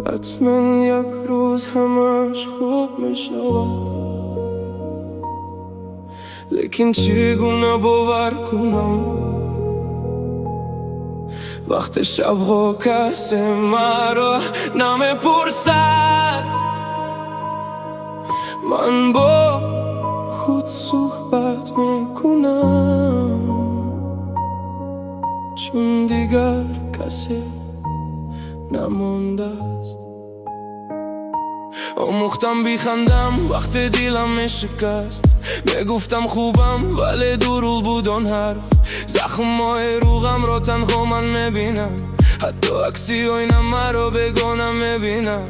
حتما یک روز همش خوب میشود، لیکن چگونه باور کنم وقت شبها کسی مرا نمیپرسد. من با خود صحبت میکنم چون دیگر کسی نمانده است. آموختم بیخندم وقت دلم میشکست، میگفتم خوبم ولی دروغ بود آن حرف. زخمای روغم را تنها من میبینم، حتی عکسی آینم مرا بیگانه میبینم.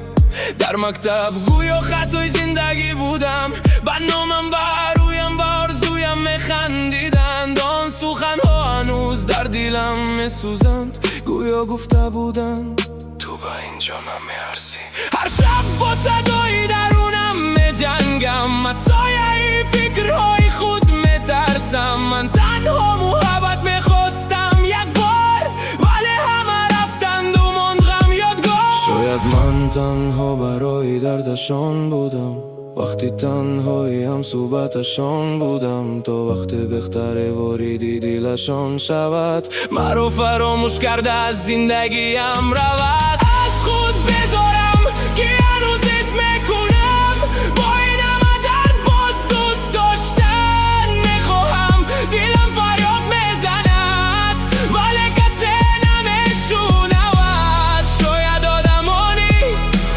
در مکتب گویا خطای زندگی بودم، برنامم بر رویم و آرزویم میخندیدند. آن سخنها هنوز در دلم میسوزند، گویا گفته بودند تو به اینجا نمیارزی. هر شب با صدای درونم میجنگم، از سایه فکرهای خود میترسم. من تنها محبت میخواستم یک بار، ولی همه رفتند و ماند غم یادگار. شاید من تنها برای دردشان بودم، وقتی تنهایی هم صحبتشان بودم، تا وقتی بهتره واریدی دلشان شود. مرا فراموش کرده از زندگیم رود. از خود بذارم که هنوز حس میکنم، با این همه درد باز دوست داشتن میخواهم. دلم فریاد میزند ولی کسی نمیشنود. شاید آدمانی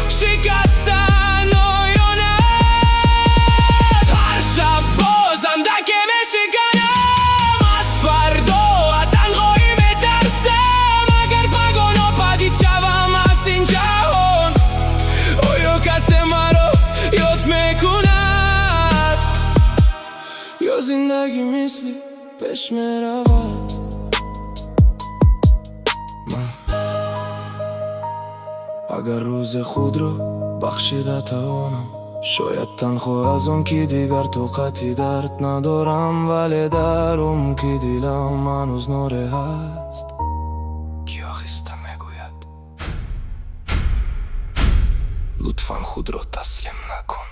شکستن یا نه. هر شب بازنده که میشکنم، از فردا تنهایی میترسم. اگر پگانا پدید شوم از این جهان، آیا کسی مرا یاد میکند یا زندگی مثلی پیش میرود؟ اگر روز خود را بخشیده توانم، شاید تنها از اون که دیگر طاقتی درد ندارم. ولی در اون که دلم هنوز نوره هست، که آخسته میگوید لطفاً خود را تسلیم نکن.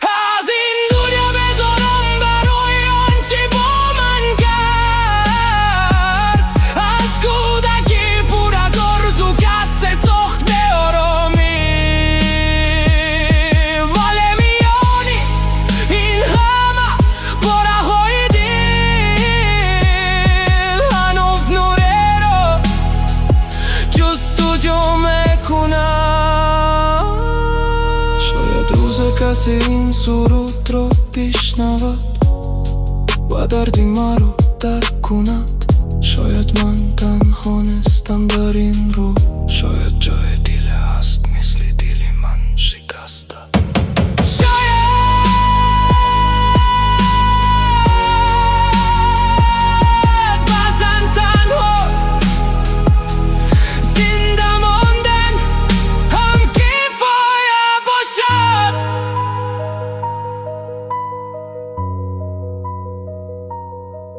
از این دنیا بذارم برای آنچه با من کرد. از کودکی پر از آرزو کسی ساخت به آرامی، ولی میانی این همه پاره های دل، هنوز نوره را جستجو میکنم. شاید روز کسی این سرود را بشنود و دردی مرا درک کند. شاید من تنها نیستم در این رو، شاید جای دل هست مثل دل من شکسته. شاید بعضن تنها زنده ماندن هم کفایه باشد.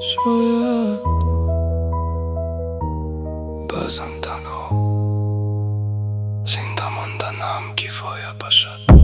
شاید بعضن تنها زنده ماندن هم کفایه باشد.